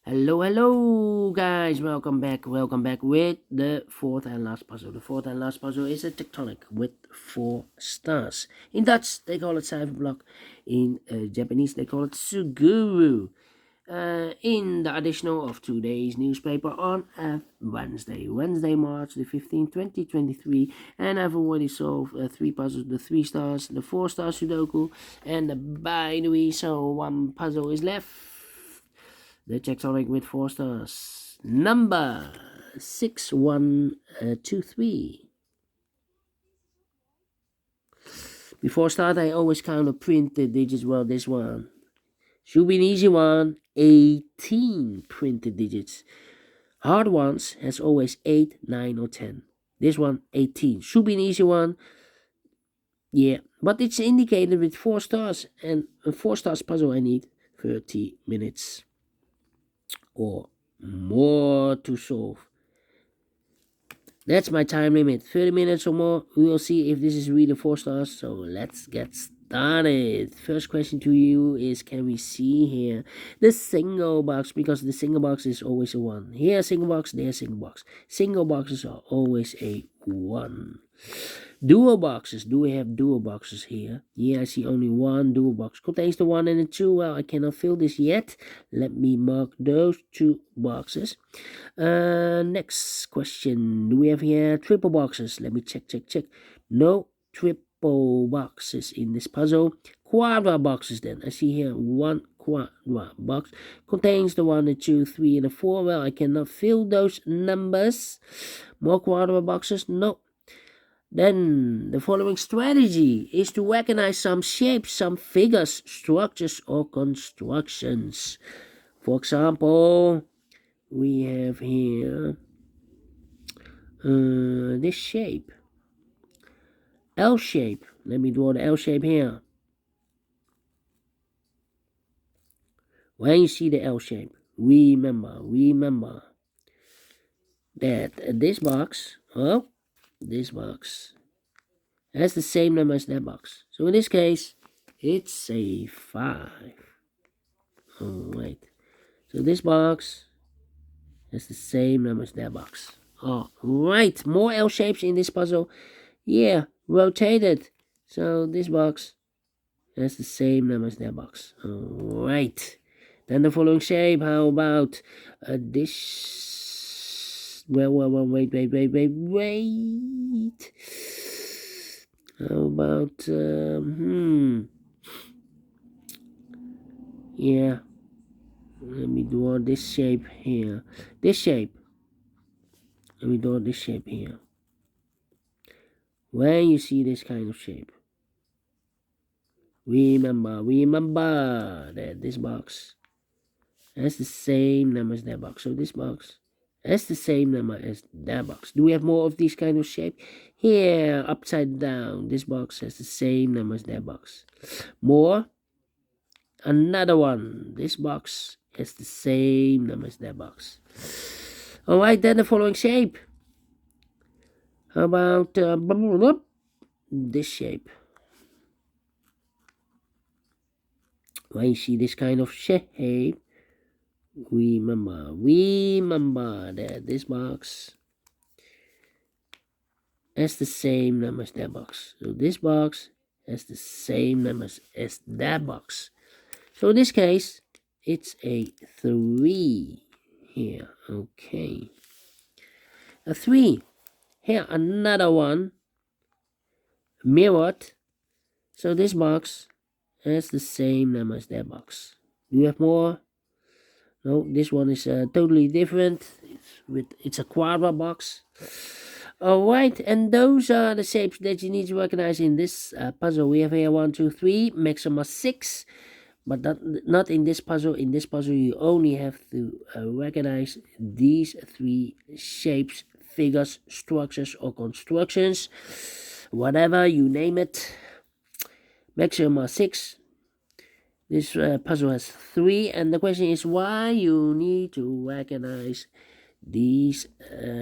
Hello guys, welcome back with the fourth and last puzzle. The fourth and last puzzle is a tectonic with 4 stars. In Dutch they call it cyberblock, in Japanese they call it Suguru. In the additional of today's newspaper on Wednesday, March the 15th, 2023, and I've already solved 3 puzzles, the 3 stars, the 4 star Sudoku, and the binary, so 1 puzzle is left. The Tectonic with 4 stars. Number 6123. Before start, I always count or print the digits. Well, this one should be an easy one. 18 printed digits. Hard ones has always 8, 9, or 10. This one, 18. Should be an easy one. Yeah, but it's indicated with 4 stars, and a 4 stars puzzle I need 30 minutes or more to solve. That's my time limit, 30 minutes or more. We will see if this is really 4 stars, so let's get started. First question to you is, can we see here the single box? Because the single box is always a 1. Here single box, there single box. Single boxes are always a 1. Dual boxes. Do we have dual boxes here? Yeah, I see only 1 dual box. Contains the 1 and the 2. Well, I cannot fill this yet. Let me mark those 2 boxes. Next question. Do we have here triple boxes? Let me check. No triple boxes in this puzzle. Quadra boxes then. I see here 1 quadra box. Contains the 1, the 2, 3, and the 4. Well, I cannot fill those numbers. More quadra boxes? No. Then the following strategy is to recognize some shapes, some figures, structures, or constructions. For example, we have here this shape, L shape. Let me draw the L shape here. When you see the L shape, remember that this box, has the same number as that box. So in this case, it's a 5. Alright. So this box has the same number as that box. Alright. More L shapes in this puzzle. Yeah, rotated. So this box has the same number as that box. Alright. Then the following shape. How about this? Well, wait. How about, yeah. Let me draw this shape here. Let me draw this shape here. When you see this kind of shape, remember that this box has the same number as that box. So this box has the same number as that box. Do we have more of these kind of shape? Here, upside down, this box has the same number as that box. More. Another one. This box has the same number as that box. Alright, then the following shape. How about this shape? When you see this kind of shape, remember that this box has the same number as that box. So this box has the same numbers as that box. So in this case, it's a 3 here. Okay. A 3. Here, another one. Mirrored. So this box has the same number as that box. Do you have more? No, this one is totally different. It's a quadra box. Alright, and those are the shapes that you need to recognize in this puzzle. We have here 1, 2, 3, maximum 6. But not in this puzzle. In this puzzle, you only have to recognize these 3 shapes, figures, structures, or constructions. Whatever you name it. Maximum 6. This puzzle has 3. And the question is why you need to recognize these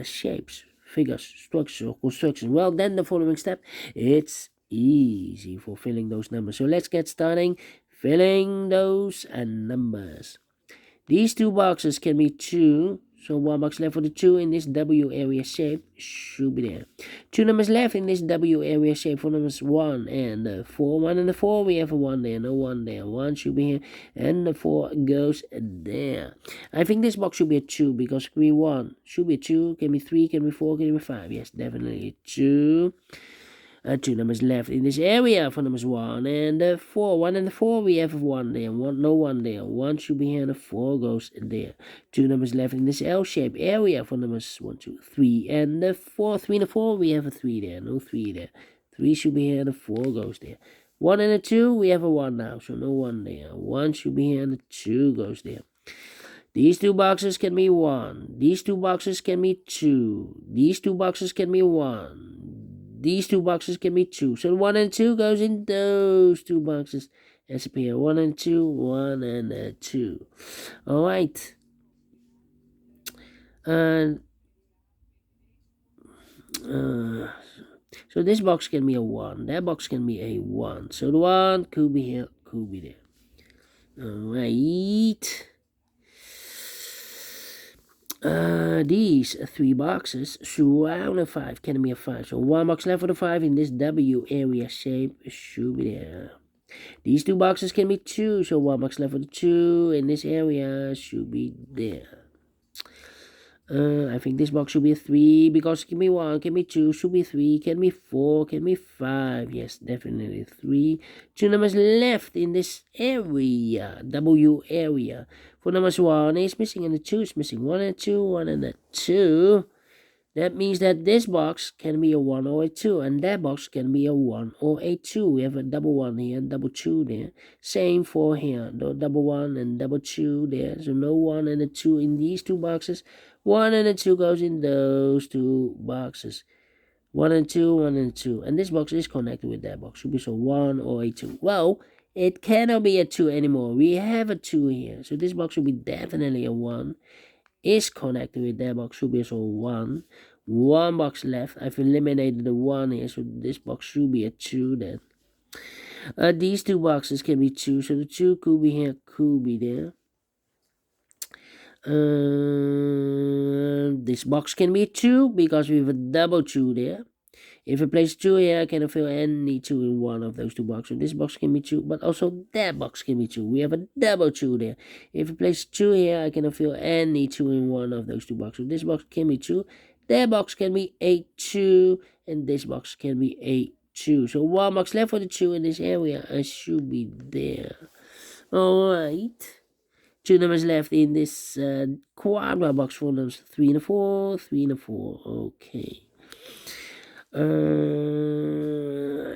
shapes, figures, structures, or constructions. Well, then the following step. It's easy for filling those numbers. So let's get starting. Filling those numbers. These two boxes can be 2. So 1 box left for the 2 in this W area shape should be there. 2 numbers left in this W area shape for numbers 1 and 4. 1 and the 4, we have a 1 there, no 1 there. 1 should be here, and the 4 goes there. I think this box should be a 2 because it can be 1. Should be a 2, can be 3, can be 4, can be 5. Yes, definitely 2. 2 numbers left in this area for numbers 1 and 4. 1 and the 4, we have 1 there. No 1 there. 1 should be here and the 4 goes there. 2 numbers left in this L-shaped area for numbers 1, 2, 3 and the 4. 3 and the 4, we have a 3 there. No 3 there. 3 should be here and the 4 goes there. 1 and a 2, we have a 1 now, so no 1 there. 1 should be here and the 2 goes there. These two boxes can be 1. These two boxes can be 2. These two boxes can be 1. These two boxes can be 2. So 1 and 2 goes in those two boxes. As appear 1 and 2, 1 and 2. Alright. And so this box can be a 1. That box can be a 1. So the 1 could be here, could be there. Alright. These 3 boxes surround a 5 can be a 5. So 1 box left for the 5 in this W area shape should be there. These 2 boxes can be 2. So 1 box left for the 2 in this area should be there. I think this box should be a 3 because it can be 1, can be 2, should be 3, can be 4, can be 5. Yes, definitely 3. 2 numbers left in this area, W area. For numbers 1 is missing and the 2 is missing. 1 and 2, 1 and a 2. That means that this box can be a 1 or a 2, and that box can be a 1 or a 2. We have a double 1 here and double 2 there. Same for here, the double 1 and double 2 there. So no 1 and a 2 in these 2 boxes. 1 and a 2 goes in those 2 boxes. 1 and 2, 1 and 2. And this box is connected with that box. Should be so 1 or a 2. Well, it cannot be a 2 anymore. We have a 2 here. So this box should be definitely a 1. Is connected with that box. Should be so 1. 1 box left. I've eliminated the 1 here. So this box should be a 2 then. These 2 boxes can be 2. So the 2 could be here, could be there. This box can be 2 because we have a double 2 there. If I place 2 here, I can fill any 2 in one of those 2 boxes. So this box can be 2, but also that box can be 2. We have a double 2 there. If I place 2 here, I can fill any 2 in one of those 2 boxes. So this box can be 2. That box can be a 2, and this box can be a 2. So 1 box left for the 2 in this area. I should be there. Alright. 2 numbers left in this quadra box for numbers 3 and a 4, 3 and a 4. Okay.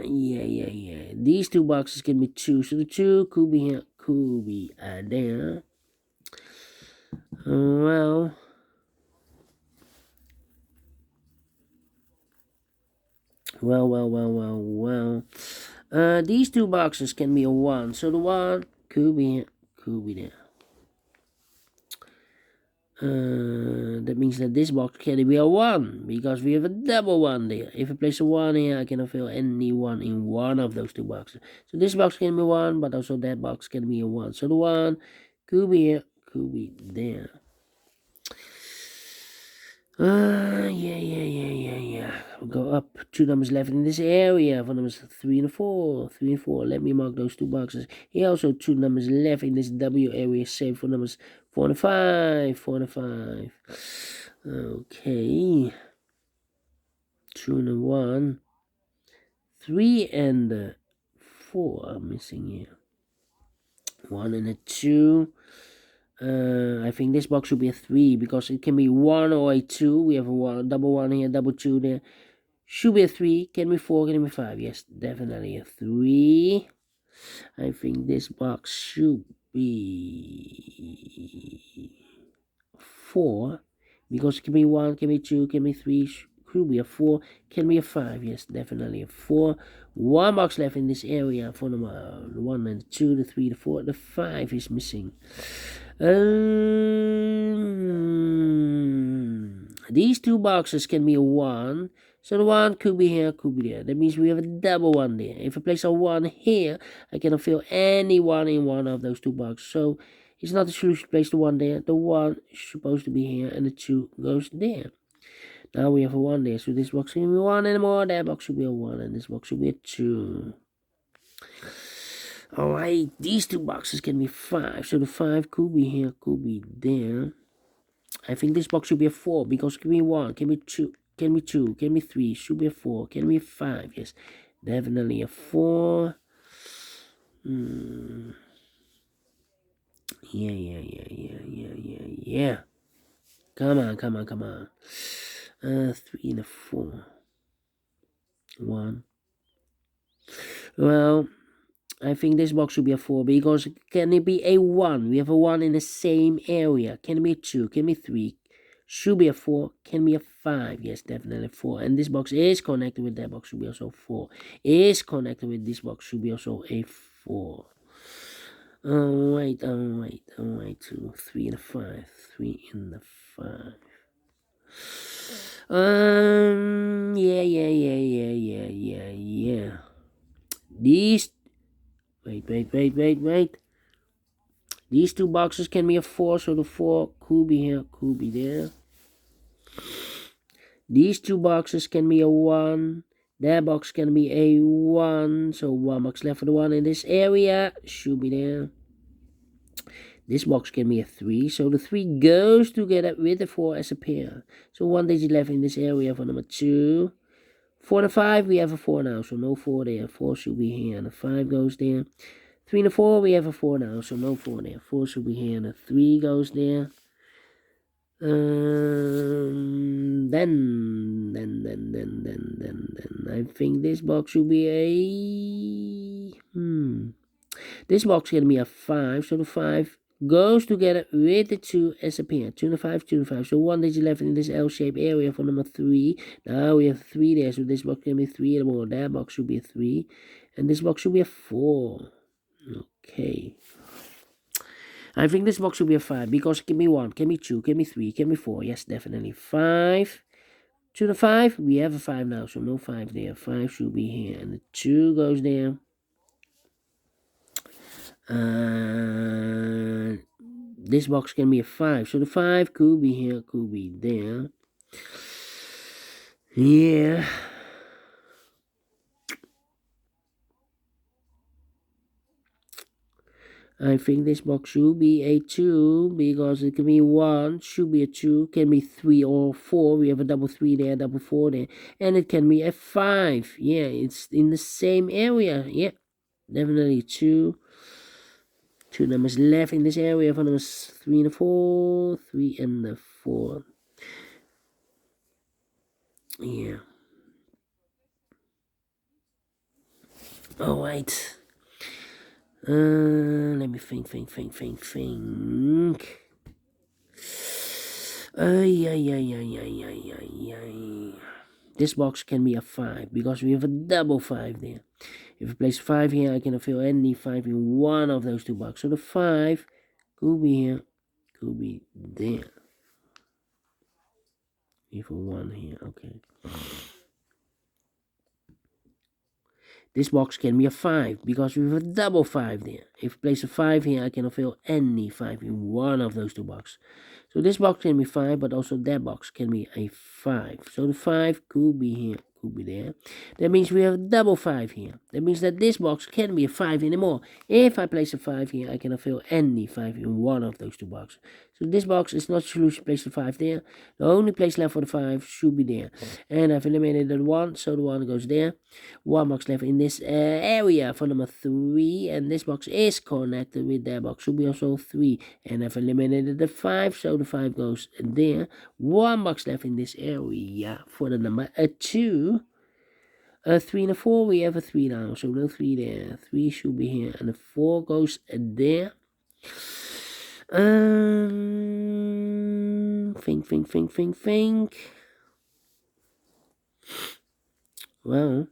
Yeah. These 2 boxes can be 2. So the 2 could be here, could be there. Well. These 2 boxes can be a 1. So the 1 could be here, could be there. That means that this box can be a 1 because we have a double 1 there. If I place a 1 here, I can fill any 1 in one of those 2 boxes. So this box can be 1, but also that box can be a 1. So the 1 could be here, could be there. Yeah. We'll go up 2 numbers left in this area for numbers 3 and 4. 3 and 4. Let me mark those 2 boxes. Here also 2 numbers left in this W area shape for numbers 4 and 5. 4 and 5. Okay. 2 and 1. 3 and 4 are missing here. 1 and a 2. I think this box should be a 3 because it can be 1 or a 2. We have a double 1 here, double 2 there. Should be a 3. Can be 4, can be 5. Yes, definitely a 3. I think this box should be 4 because it can be 1, can be 2, can be 3. Could be a 4, can be a 5. Yes, definitely a 4. 1 box left in this area for number 1 and 2, the 3, the 4, the 5 is missing. These 2 boxes can be a 1. So the 1 could be here, could be there. That means we have a double 1 there. If I place a 1 here, I can fill any 1 in one of those 2 boxes. So It's not the solution, place the 1 there. The 1 is supposed to be here, and the 2 goes there. Now we have a 1 there, so this box can be 1 anymore. That box should be a 1, and this box should be a 2. Alright, these 2 boxes can be 5, so the 5 could be here, could be there. I think this box should be a 4, because it can be 1, can be 2, can be 2, can be 3, should be a 4, can be a 5, yes. Definitely a 4. Yeah. Come on. 3 and a 4. 1. Well, I think this box should be a 4, because can it be a 1? We have a 1 in the same area. Can it be a 2? Can it be 3? Should be a 4. Can be a 5? Yes, definitely 4. And this box is connected with that box, should be also 4. Is connected with this box, should be also a 4. Alright. 2, 3 and a 5. 3 and a 5. Yeah. These, wait. These 2 boxes can be a 4, so the 4 could be here, could be there. These 2 boxes can be a 1. That box can be a 1, so 1 box left for the 1 in this area, should be there. This box can be a 3, so the 3 goes together with the 4 as a pair. So 1 digit left in this area for number 2. For the 5, we have a 4 now, so no 4 there. 4 should be here, and the 5 goes there. 3 and a 4, we have a 4 now, so no 4 there. 4 should be here, and the 3 goes there. Then, I think this box should be a... This box can be a 5, so the 5 goes together with the 2 as a pair. 2 and a 5, 2 and a 5. So 1 digit left in this L-shaped area for number 3. Now we have 3 there, so this box can be 3 and more. That box should be a 3. And this box should be a 4. Okay. I think this box should be a 5, because it can be 1, can be 2, can be 3, can be 4. Yes, definitely 5. 2 to 5, we have a 5 now, so no 5 there. 5 should be here, and the 2 goes there. This box can be a 5, so the 5 could be here, could be there. Yeah. I think this box should be a 2, because it can be 1, should be a 2, can be 3 or 4. We have a double 3 there, double 4 there. And it can be a 5. Yeah, it's in the same area. Yeah, definitely 2. 2 numbers left in this area for numbers 3 and 4. 3 and 4. Yeah. Alright. Let me think. This box can be a 5, because we have a double 5 there. If I place 5 here, I can fill any 5 in one of those 2 boxes. So the 5 could be here, could be there. Even 1 here, okay. This box can be a 5, because we have a double 5 there. If I place a 5 here, I can fill any 5 in one of those 2 boxes. So this box can be 5, but also that box can be a 5. So the 5 could be here, could be there. That means we have a double 5 here. That means that this box can be a 5 anymore. If I place a 5 here, I can fill any 5 in one of those 2 boxes. So this box is not solution, place the 5 there. The only place left for the 5 should be there. And I've eliminated the 1, so the 1 goes there. 1 box left in this area for number 3, and this box is connected with that box, should be also 3. And I've eliminated the 5, so the 5 goes there. 1 box left in this area for the number 2. 3 and a 4, we have a 3 now, so no 3 there. 3 should be here, and the 4 goes there. Think. Well,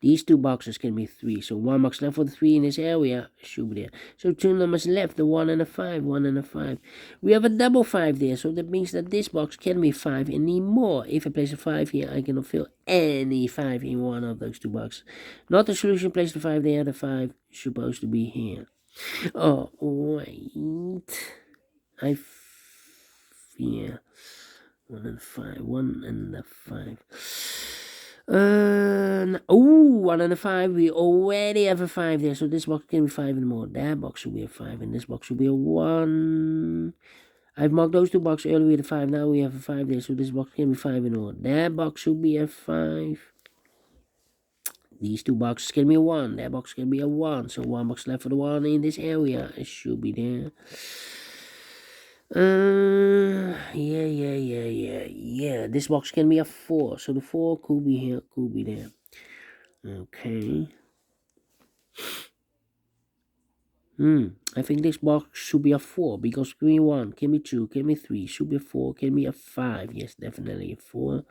These two boxes can be 3. So 1 box left for the 3 in this area should be there. So 2 numbers left, the 1 and a 5, 1 and a 5. We have a double 5 there, so that means that this box can be 5 anymore. If I place a 5 here, I cannot fill any 5 in one of those two boxes. Not the solution, place the 5 there, the 5 is supposed to be here. Oh, wait. Yeah. 1 and 5, 1 and a 5. 1 and a 5. We already have a 5 there, so this box can be 5 anymore. That box should be a 5, and this box should be a 1. I've marked those two boxes earlier with a 5. Now we have a 5 there, so this box can be 5 anymore. That box should be a 5. These two boxes can be a 1. That box can be a 1. So 1 box left for the 1 in this area. It should be there. Yeah. This box can be a 4. So the 4 could be here, could be there. Okay. I think this box should be a 4 because can be 1, can be 2, can be 3, should be a 4, can be a 5. Yes, definitely a 4.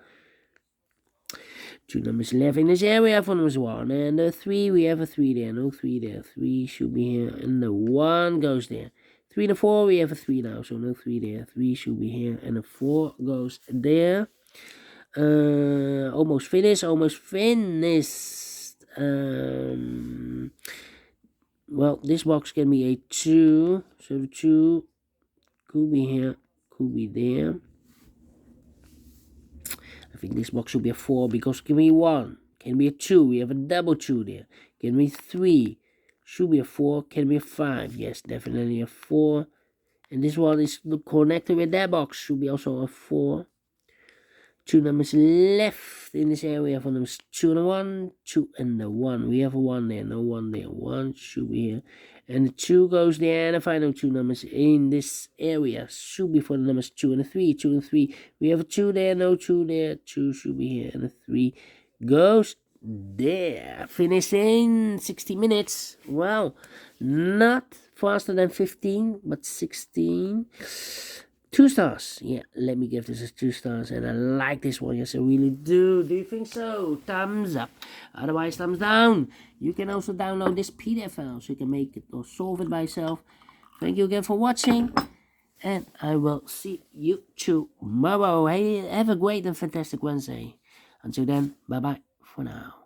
2 numbers left in this area for numbers 1. And the 3, we have a 3 there. No 3 there. 3 should be here. And the 1 goes there. 3 and a 4, we have a 3 now. So no 3 there. 3 should be here. And the 4 goes there. Almost finished. Almost finished. Well, this box can be a 2. So the 2 could be here. Could be there. I think this box should be a 4 because can be 1, can be a 2, we have a double 2 there, can be 3, should be a 4, can be a 5, yes, definitely a 4, and this one is connected with that box, should be also a 4. 2 numbers left in this area for numbers 2 and a 1, 2 and the 1, we have a 1 there, no 1 there, 1 should be here, and the 2 goes there, and the final 2 numbers in this area should be for the numbers 2 and a 3, 2 and 3, we have a 2 there, no 2 there, 2 should be here, and the 3 goes there. Finished in 60 minutes, wow, not faster than 15, but 16. 2 stars. Yeah, let me give this a 2 stars. And I like this one. Yes, I really do. Do you think so? Thumbs up. Otherwise, thumbs down. You can also download this PDF file so you can make it or solve it by yourself. Thank you again for watching. And I will see you tomorrow. Hey, have a great and fantastic Wednesday. Until then, bye-bye for now.